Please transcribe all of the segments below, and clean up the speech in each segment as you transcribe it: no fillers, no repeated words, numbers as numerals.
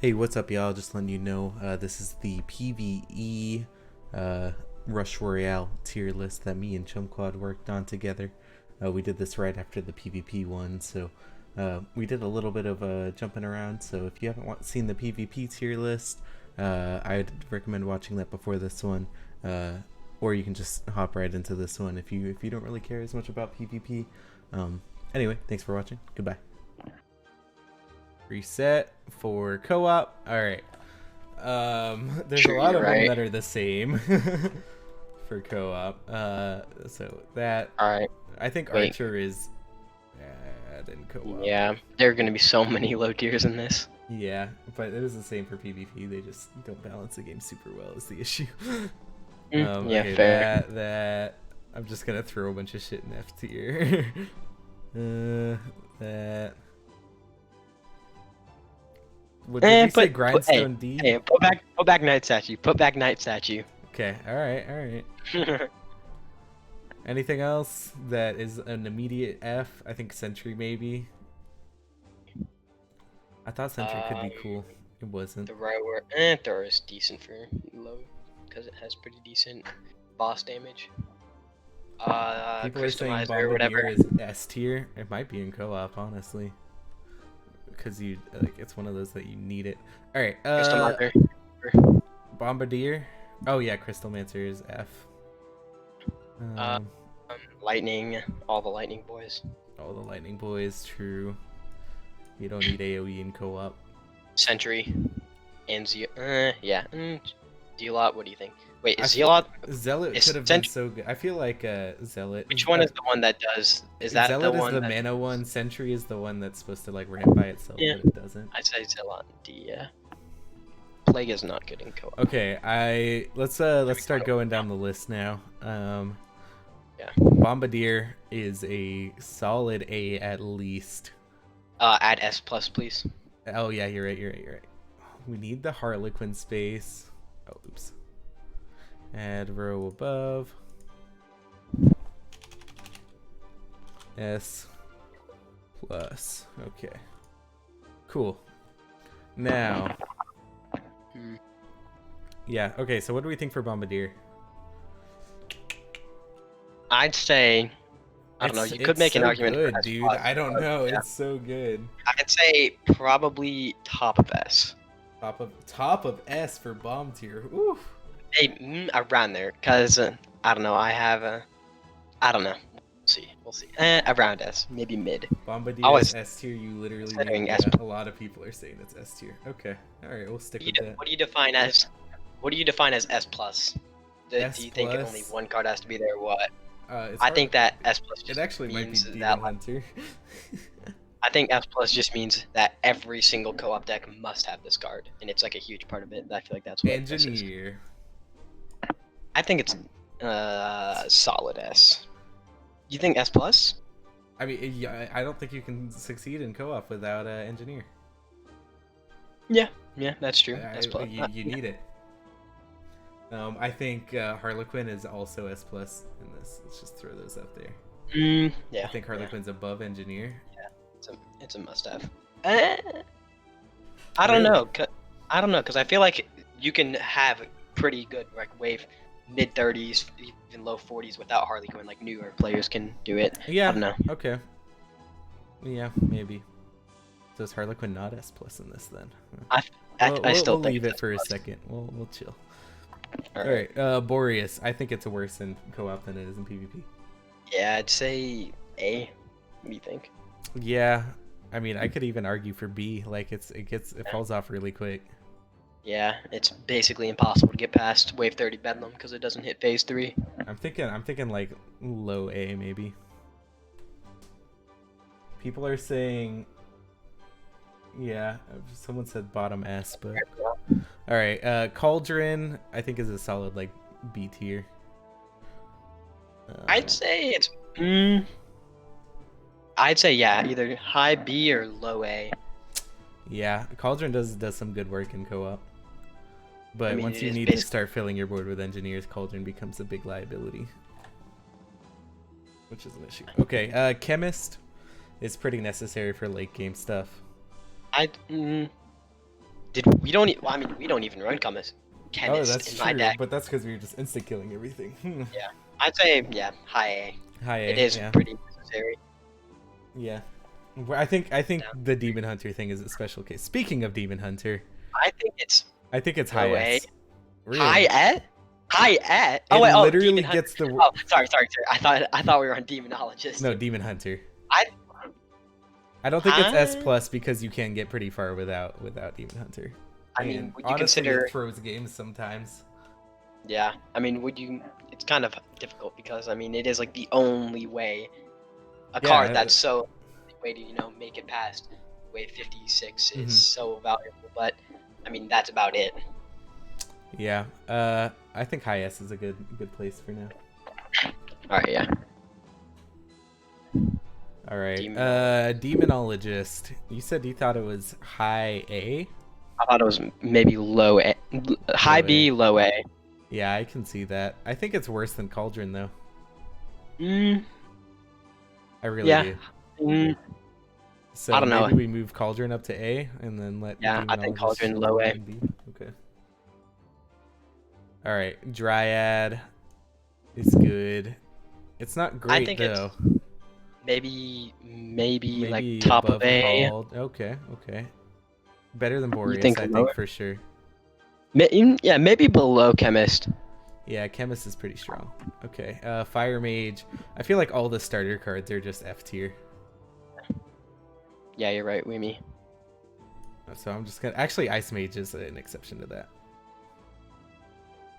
Hey, what's up, y'all? Just letting you know, this is the PvE Rush Royale tier list that me and Chumquad worked on together. We did this right after the PvP one, so we did a little bit of jumping around. So if you haven't seen the PvP tier list, I'd recommend watching that before this one, or you can just hop right into this one if you don't really care as much about PvP. Anyway, thanks for watching. Goodbye. Reset for co-op. All right. There's Sure, a lot of them right. that are the same for co-op. So that All right. I think Wait. Archer is bad in co-op. Yeah, there are gonna be so many low tiers in this. Yeah, but it is the same for PvP. They just don't balance the game super well is the issue. Yeah, Okay, fair. that I'm just gonna throw a bunch of shit in F tier. That. What did you say? Grindstone D? Hey, put back Night Statue. Put back Night Statue. Okay, all right. Anything else that is an immediate F? I think Sentry maybe. I thought Sentry could be cool. It wasn't. The Rower, Thor is decent for low because it has pretty decent boss damage. People are saying Customizer or Bombardier whatever. is S tier. It might be in co-op, honestly, because you like it's one of those that you need it. All right, Customizer. Bombardier. Oh yeah, Crystal Mancer is F. Lightning, all the Lightning boys. All the Lightning Boys, true. You don't need AoE in co-op. Sentry, and yeah. Zealot, what do you think? Wait, is Zealot? Zealot could have been so good. I feel like Zealot. Which one is the one that does? Is that Zealot the one? Zealot is the mana one. Sentry is the one that's supposed to like ramp by itself, Yeah. but it doesn't. I'd say Zealot. Yeah. Plague is not good in co-op. Okay, let's start going down the list now. Yeah. Bombardier is a solid A at least. Add S plus, please. Oh yeah, you're right. We need the Harlequin space. Oh, oops. Add row above. S plus. Okay. Cool. Now. Yeah, okay, so what do we think for Bombardier? I'd say, I don't know, you could make an argument good, for S dude. plus, I don't know. yeah. It's so good. I'd say probably top of S. Top of S for bomb tier. Oof. Hey, around there, cause I don't know. I don't know. We'll see. Around S, maybe mid. Bombardier is S tier. You literally need, S. A lot of people are saying it's S tier. Okay, all right, we'll stick with that. What do you define as? What do you define as S plus? Do you think only one card has to be there? What? I think that S plus just it actually might be means Demon that Hunter. I think S plus just means that every single co-op deck must have this card, and it's like a huge part of it. I feel like that's what Engineer. I think it's solid S. You think S plus? I mean, yeah, I don't think you can succeed in co-op without Engineer. Yeah, that's true. S plus. You need it. I think Harlequin is also S plus in this. Let's just throw those up there. Yeah. I think Harlequin's above Engineer. Yeah, it's a must-have. I don't know, cause I feel like you can have pretty good like wave mid 30s, even low 40s without Harlequin. Like newer players can do it. Yeah. I don't know. Okay. Yeah, maybe. So is Harlequin not S plus in this then? I still we'll think leave it for a second. We'll chill. All right. Boreas. I think it's worse in co-op than it is in PvP. Yeah, I'd say A. What do you think? Yeah, I mean, I could even argue for B. Like it falls off really quick. Yeah, it's basically impossible to get past wave 30 Bedlam because it doesn't hit phase 3. I'm thinking like low A maybe. People are saying, yeah, someone said bottom S, but all right, Cauldron I think is a solid like B tier. I'd say it's I'd say yeah, either high B or low A. Yeah, Cauldron does some good work in co-op. But I mean, once you need to start filling your board with engineers, Cauldron becomes a big liability. Which is an issue. Okay, Chemist is pretty necessary for late game stuff. Did we don't? Well, I mean, we don't even run chemist Oh, that's in my true, deck. but that's because we were just instant killing everything. Yeah, I'd say yeah, high A. High A, It is yeah. pretty necessary. Yeah. Well, I think Yeah. the Demon Hunter thing is a special case. Speaking of Demon Hunter, I think it's I think it's high low A. S. High Really? E? High E? Oh It wait, oh literally Demon Hunter. gets the Oh, sorry. I thought we were on Demonologist. no Demon Hunter. I I don't think it's S Huh? plus because you can get pretty far without Demon Hunter. I mean, And would you honestly, consider? it throws games sometimes. Yeah, I mean, would you? It's kind of difficult because I mean, it is like the only way a card Yeah. that's so way to make it past wave 56 is Mhm. so valuable. But I mean, that's about it. Yeah. I think high S is a good place for now. All right, yeah. All right. Demonologist. Demonologist. You said you thought it was high A? I thought it was maybe low A, high Low B, A. low A. Yeah, I can see that. I think it's worse than Cauldron though. Mm, I really yeah. do. Mm, So I don't know. maybe we move Cauldron up to A and then let Yeah, I think Demonologist Cauldron chill low A. in B. Okay. All right, Dryad is good. It's not great I think though. it's maybe Maybe like top above of A. Called. Okay, okay. Better than You Boreas, think I think lower? for sure. Yeah, maybe below Chemist. Yeah, Chemist is pretty strong. Okay, Fire Mage. I feel like all the starter cards are just F tier. Yeah, you're right, Weemy. So I'm just gonna actually Ice Mage is an exception to that.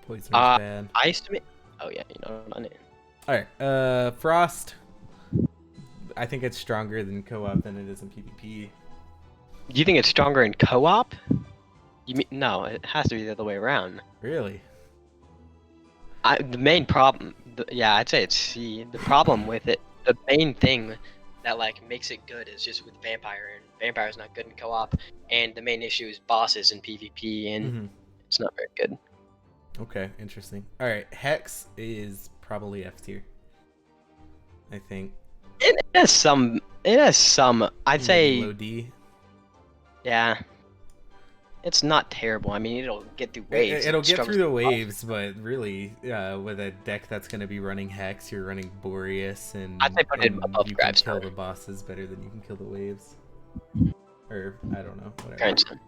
Poison is bad. Ice to me. Oh yeah, you know on it. All right, Frost. I think it's stronger than co-op than it is in PvP. Do you think it's stronger in co-op? You mean no? It has to be the other way around. Really? The main problem, yeah, I'd say it's C. The problem with it, the main thing that like makes it good is just with Vampire, and Vampire's not good in co-op, and the main issue is bosses in PvP, and it's not very good. Okay, interesting. All right, Hex is probably F tier. I think. It has some. It has some. I'd say. Low D. Yeah. It's not terrible. I mean, it'll get through waves. It'll It get struggles through the with bosses. waves, but really, with a deck that's going to be running Hex, you're running Boreas, and, I'd say put it and above you can Grabstone. kill the bosses better than you can kill the waves. Or, I don't know, whatever. Grindstone.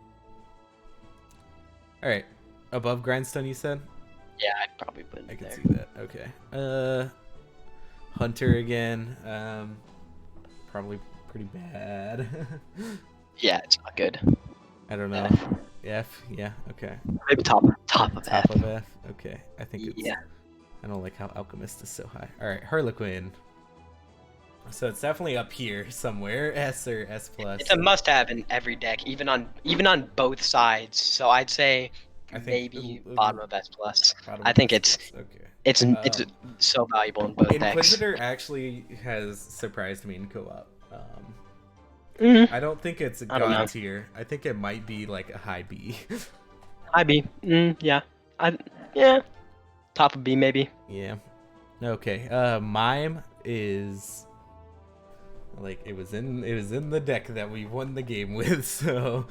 Alright, above Grindstone, you said? Yeah, I'd probably put it I can there. see that, okay. Hunter again, probably pretty bad. Yeah, it's not good. I don't know. F. F, yeah, okay. Maybe top of Top F. of F, okay. I think it's... Yeah. I don't like how Alchemist is so high. Alright, Harlequin. So it's definitely up here somewhere, S or S plus. It's a must-have in every deck, even on both sides. So I'd say I think maybe bottom of S plus. bottom I of think S it's plus, okay. it's so valuable in both decks. Inquisitor actually has surprised me in co-op. I don't think it's a I don't know. god tier. I think it might be like a high B. High B. Yeah. Yeah. Top of B maybe. Yeah. Okay. Mime is like it was in the deck that we won the game with. So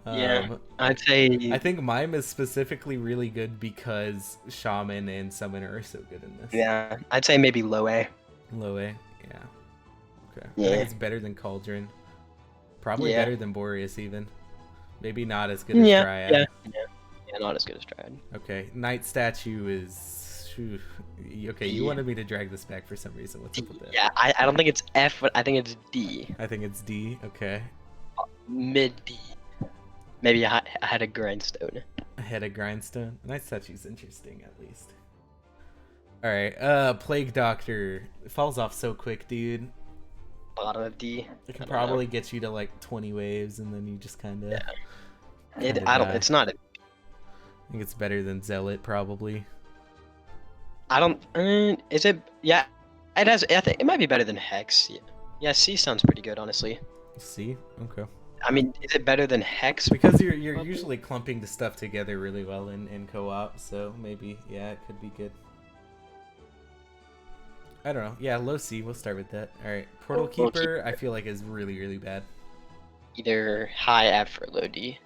Yeah. I'd say. I think Mime is specifically really good because Shaman and Summoner are so good in this. Yeah. I'd say maybe low A. Low A. Yeah. Okay. I Yeah. think it's better than Cauldron. Probably Yeah. better than Boreas even. Maybe not as good as Yeah. Dryad. Yeah. Not as good as Dryad. Okay. Night Statue is. Okay, you D. wanted me to drag this back for some reason. What's up with that? Yeah. I don't think it's F, but I think it's D. I think it's D. Okay. Mid D. Maybe I had a grindstone. Ahead of Grindstone. Night Statue's interesting at least. Alright, Plague Doctor. It falls off so quick, dude. Bottom of D. It can I don't probably get you to like 20 waves and then you just kinda die. It's not. I think it's better than Zealot probably. I don't. Is it? Yeah. It has. I think it might be better than Hex. Yeah. Yeah. C sounds pretty good, honestly. See? Okay. I mean, is it better than Hex? Because you're usually clumping the stuff together really well in co-op, so maybe yeah, it could be good. I don't know. Yeah, low C. We'll start with that. All right, Portal Portal Keeper. I feel like is really bad. Either high F or low D.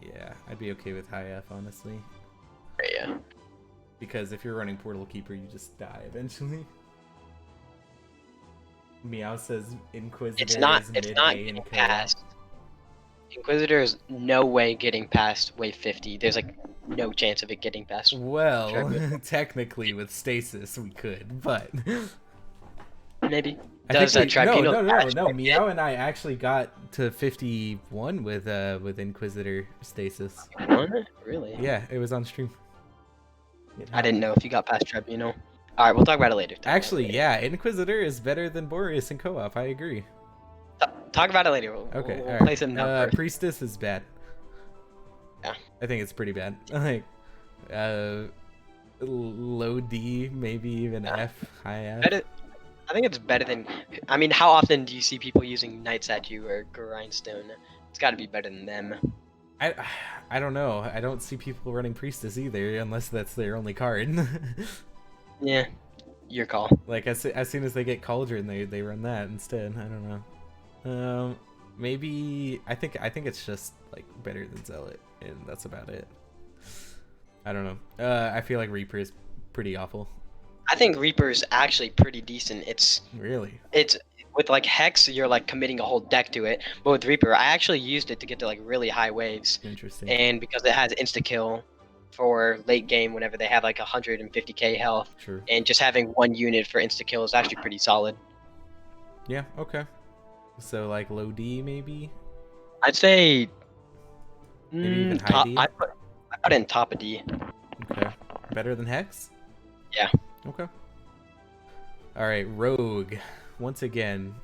Yeah, I'd be okay with high F, honestly. Yeah. Because if you're running Portal Keeper, you just die eventually. Meow says Inquisitor It's not is mid A getting and co-op. past. Inquisitor is no way getting past wave 50. There's like no chance of it getting past. Well, technically with stasis we could, but Maybe. I Does think Tribunal no. Meow and I actually got to 51 with Inquisitor stasis. What? Really? Yeah, it was on stream. I didn't know if you got past Tribunal. All right, we'll talk about it later. Actually, yeah, Inquisitor is better than Boreas in co-op. I agree. Talk about it later. Okay, we'll all play right. some numbers. Priestess is bad. Yeah. I think it's pretty bad. Like, low D, maybe even F, high F. I think it's better than. I mean, how often do you see people using Night Statue or Grindstone? It's got to be better than them. I don't know. I don't see people running Priestess either, unless that's their only card. Yeah, your call. Like as soon as they get Cauldron, they run that instead. I don't know. Maybe I think it's just like better than Zealot, and that's about it. I don't know. I feel like Reaper is pretty awful. I think Reaper is actually pretty decent. It's with like Hex, you're like committing a whole deck to it. But with Reaper, I actually used it to get to like really high waves. Interesting. And because it has insta kill for late game whenever they have like 150k health. Sure. And just having one unit for insta kill is actually pretty solid. Yeah. Okay. So like low D maybe. I'd say. Maybe even high D. I put it in top of D. Okay. Better than Hex? Yeah. Okay. All right, Rogue. Once again,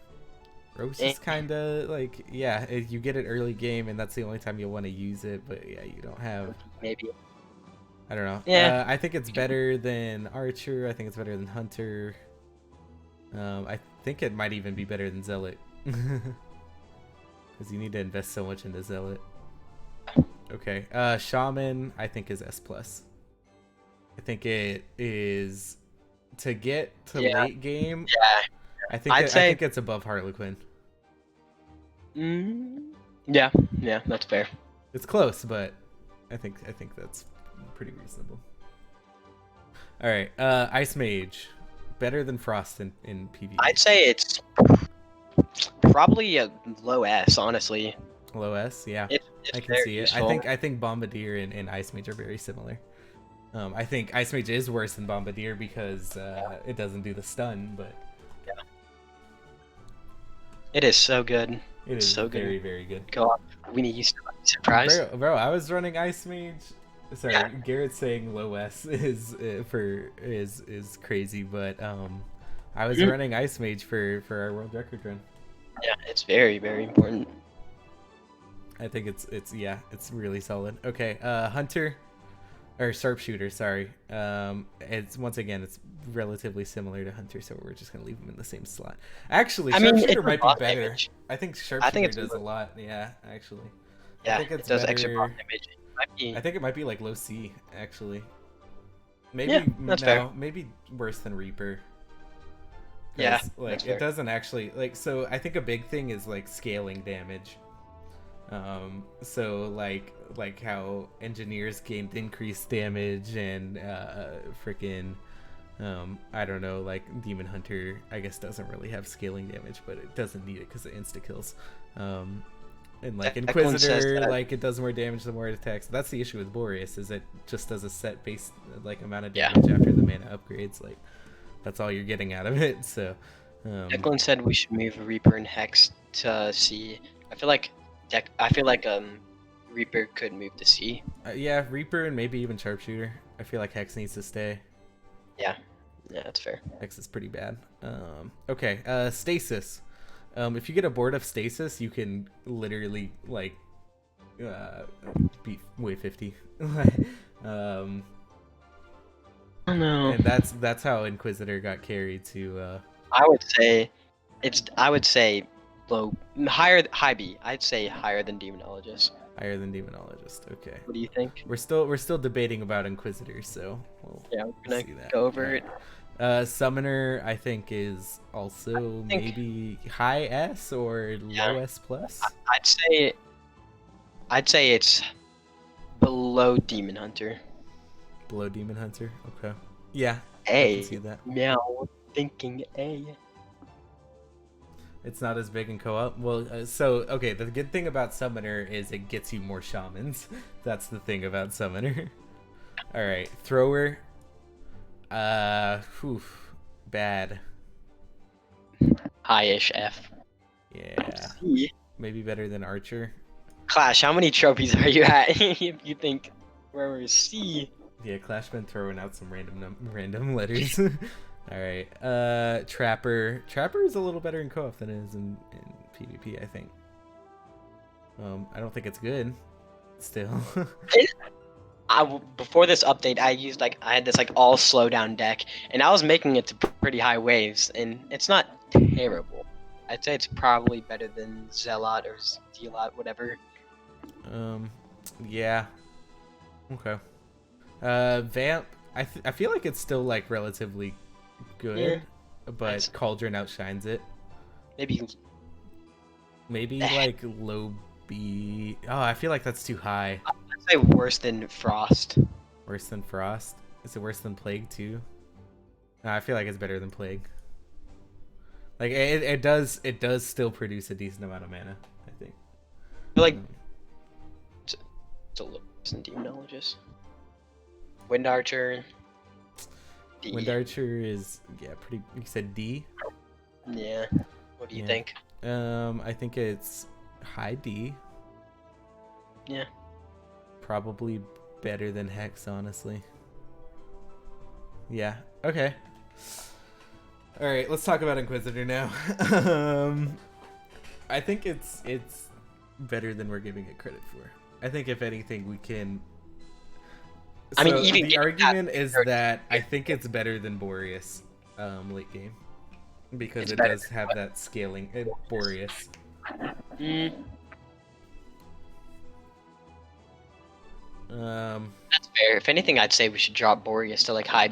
Rogue's just kind of like, yeah, you get it early game, and that's the only time you'll want to use it. But yeah, you don't have. Maybe. I don't know. Yeah. I think it's better than Archer. I think it's better than Hunter. I think it might even be better than Zealot. Because you need to invest so much into Zealot. Okay. Shaman, I think is S+. I think it is to get to late game. Yeah. I think it's above Harlequin. Yeah, that's fair. It's close, but I think that's pretty reasonable. All right, Ice Mage, better than Frost in PvE. I'd say it's probably a low S, honestly. Low S, yeah. It's I can see it. useful. I think Bombardier and Ice Mage are very similar. I think Ice Mage is worse than Bombardier because it doesn't do the stun, but yeah, it is so good. It is so very, good. very good. Go on. We need to surprise. Bro, I was running Ice Mage. Sorry, yeah. Garrett saying low S is crazy, but I was running Ice Mage for our world record run. Yeah, it's very, very important. I think it's really solid. Okay, Hunter or Sharpshooter, sorry. It's once again it's relatively similar to Hunter, so we're just gonna leave them in the same slot. Actually, Sharpshooter might be better. Damage. I think Sharpshooter does a lot. Yeah, actually. Yeah, I think it does extra block damage. I think it might be like low C, actually. Maybe yeah, that's fair. Maybe worse than Reaper. Yeah, like it doesn't actually like. So I think a big thing is like scaling damage. So like how engineers gained increased damage and freaking I don't know, like Demon Hunter I guess doesn't really have scaling damage, but it doesn't need it because it insta kills. And like Inquisitor, like it does more damage the more it attacks. That's the issue with Boreas, is it just does a set base like amount of damage after the mana upgrades. Like that's all you're getting out of it. So Declan said we should move Reaper and Hex to C. I feel like Reaper could move to C. Yeah, Reaper and maybe even Sharpshooter. I feel like Hex needs to stay. Yeah, that's fair. Hex is pretty bad. Okay, Stasis. If you get a board of Stasis, you can literally like beat wave 50. Oh no. And that's how Inquisitor got carried to. I would say high B. I'd say higher than Demonologist. Higher than Demonologist. Okay. What do you think? We're still debating about Inquisitor, so we're gonna go over it. Summoner, I think, is also maybe high S or low S plus. I'd say it's below Demon Hunter. Below Demon Hunter. Okay. Yeah, I A. can see that. Meow. Thinking A. It's not as big in co-op. Well, so okay. The good thing about Summoner is it gets you more shamans. That's the thing about Summoner. All right, Thrower. Bad. High-ish F. Yeah, C. maybe better than Archer. Clash, how many trophies are you at? If you think where we're C. Yeah, Clash been throwing out some random letters. All right, Trapper. Trapper is a little better in co-op than it is in PvP, I think. I don't think it's good. Still. Before this update, I had this like all slowdown deck, and I was making it to pretty high waves, and it's not terrible. I'd say it's probably better than Zealot or Zealot, whatever. Yeah. Okay. Vamp. I feel like it's still like relatively good, Yeah. but Nice. Cauldron outshines it. Maybe Like low B. Oh, I feel like that's too high. I'd say worse than Frost. Worse than Frost. Is it worse than Plague too? No, I feel like it's better than Plague. Like it does still produce a decent amount of mana, I think. I feel like it's a little worse than Demonologist. Wind Archer. D. Wind Archer is pretty. You said D. Yeah. What do you Yeah. think? I think it's high D. Yeah. Probably better than Hex, honestly. Yeah. Okay. All right. Let's talk about Inquisitor now. I think it's better than we're giving it credit for. I think if anything, we can. I mean, So even the argument is that- that I think it's better than Boreas, late game, because It's it better does have that scaling. Boreas. Mm, that's fair. If anything, I'd say we should drop Boreas to like high.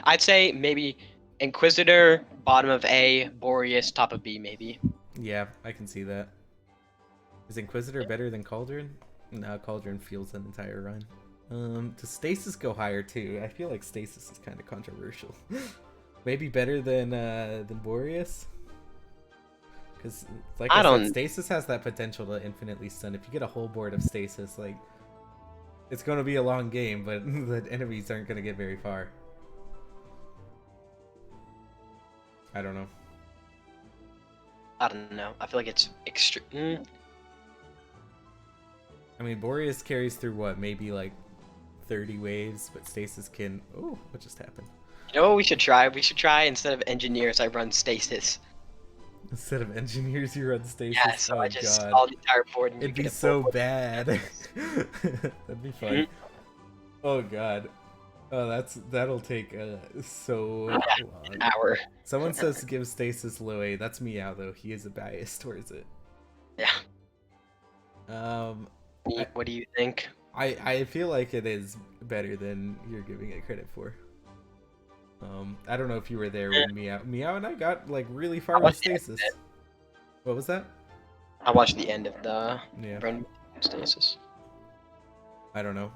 I'd say maybe Inquisitor, bottom of A, Boreas, top of B, maybe. Yeah, I can see that. Is Inquisitor better than Cauldron? No, Cauldron feels an entire run. Does Stasis go higher too? I feel like Stasis is kind of controversial. Maybe better than Boreas? Because, like I said, Stasis has that potential to infinitely stun. If you get a whole board of Stasis, like, it's going to be a long game, but the enemies aren't going to get very far. I don't know. I don't know. I feel like it's extreme. I mean, Boreas carries through what? Maybe like 30 waves, but Stasis can... Oh, what just happened? You know what we should try? We should try, instead of Engineers, I run Stasis. Instead of Engineers, you run Stasis? Yeah, so I just God. stall the entire board and It'd you be get a so full bad. That'd be fun. Oh god. Oh, that'll take so long. an hour. Someone says give Stasis low A. That's me out though. He is a bias towards it. Yeah. I- What do you think? I feel like it is better than you're giving it credit for. I don't know if you were there when Meow and I got like really far with Stasis. What was that? I watched the end of the Yeah. run Stasis. I don't know.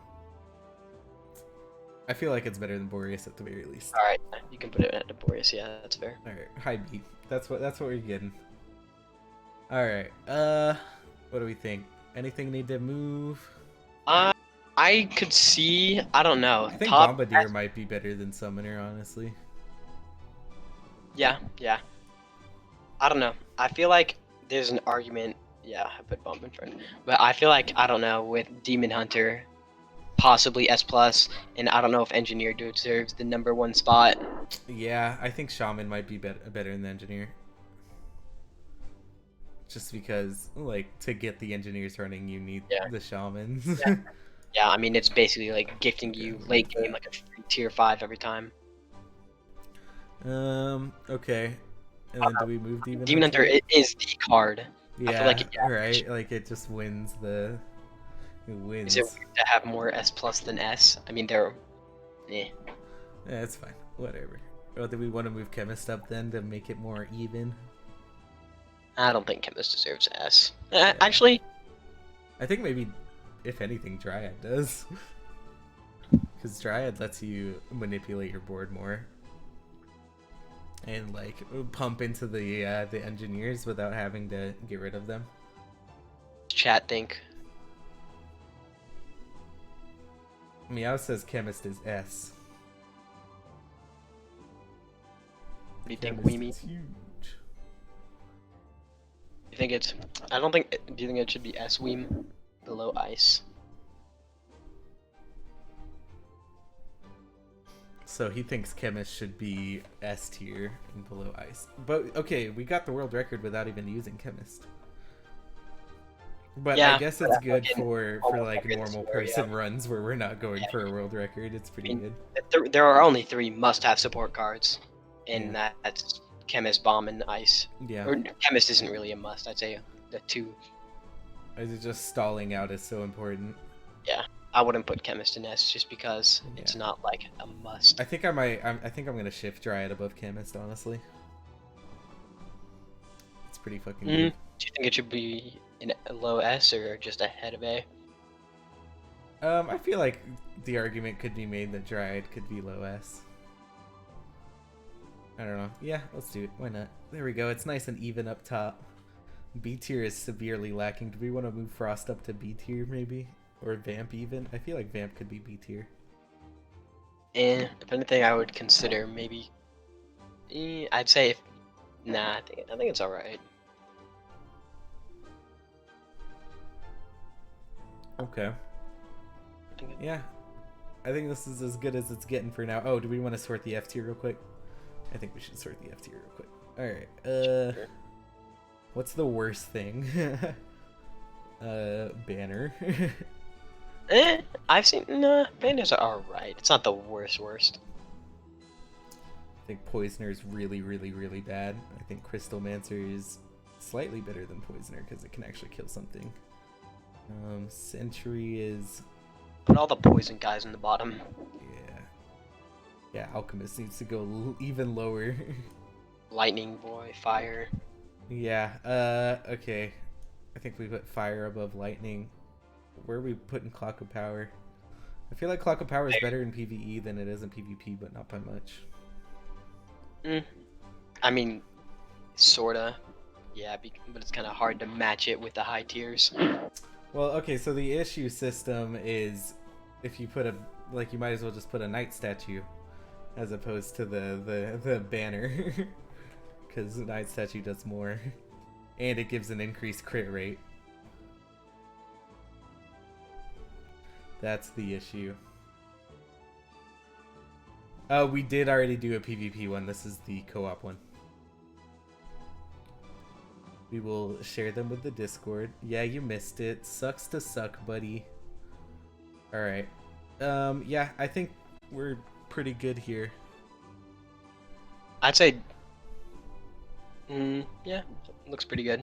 I feel like it's better than Boreas at the very least. Alright, you can put it at the Boreas, yeah, that's fair. Alright, high beat. That's what we're getting. Alright, what do we think? Anything need to move? I could see, I don't know. I think top Bombardier might be better than Summoner, honestly. Yeah. I don't know. I feel like there's an argument. Yeah, I put Bomb in front. But I feel like, I don't know, with Demon Hunter, possibly S+, and I don't know if Engineer deserves the #1 spot. Yeah, I think Shaman might be better than Engineer. Just because, like, to get the Engineers running, you need the Shamans. Yeah, I mean, it's basically like gifting you late game like a free tier 5 every time. Okay. And then do we move Demon Hunter is the card. Yeah, I feel like right. Like it just wins the. It wins. Is it weird to have more S+ than S? I mean, they're. Yeah, it's fine. Whatever. Or do we want to move Chemist up then to make it more even? I don't think Chemist deserves S. Actually, I think maybe if anything, Dryad does. Because Dryad lets you manipulate your board more. And, like, pump into the engineers without having to get rid of them. Chat think. Meow says chemist is S. What do you think, Chemist Weemy? is huge. You think it's? I don't think. Do you think it should be S Weem below ice? So he thinks chemist should be S tier and below ice. But okay, we got the world record without even using chemist. But Yeah, I guess it's good again, for like records normal where, person runs where we're not going for a world record. It's pretty good. There are only 3 must-have support cards, and Yeah. that's Chemist, Bomb, and Ice. Yeah. Or Chemist isn't really a must. I'd say the 2. Is it just stalling out is so important? I wouldn't put Chemist in S just because it's not like a must. I think I might. I think I'm gonna shift Dryad above chemist. Honestly, it's pretty fucking good. Do you think it should be in a low S or just ahead of A? I feel like the argument could be made that Dryad could be low S. I don't know. Yeah, let's do it. Why not? There we go. It's nice and even up top. B tier is severely lacking. Do we want to move Frost up to B tier maybe? Or Vamp even? I feel like Vamp could be B tier. And if anything, I would consider maybe. I'd say if. Nah, I think it's alright. Okay. Yeah. I think this is as good as it's getting for now. Oh, do we want to sort the F tier real quick? I think we should sort the F tier real quick. Alright. Sure. What's the worst thing? Banner. I've seen. Nah, banners are alright. It's not the worst. I think Poisoner is really, really, really bad. I think Crystal Mancer is slightly better than Poisoner because it can actually kill something. Sentry is... Put all the poison guys in the bottom. Yeah. Yeah, Alchemist needs to go even lower. Lightning Boy, Fire. Yeah, okay. I think we put Fire above Lightning. Where are we putting Clock of Power? I feel like Clock of Power is better in PvE than it is in PvP, but not by much. I mean, sorta. Yeah, but it's kind of hard to match it with the high tiers. Well, okay, so the issue system is if you put like you might as well just put a knight statue as opposed to the banner because the knight statue does more and it gives an increased crit rate. That's the issue. Oh, we did already do a PvP one. This is the co-op one. We will share them with the Discord. Yeah, you missed it. Sucks to suck, buddy. Alright. Yeah, I think we're pretty good here. I'd say... yeah, looks pretty good.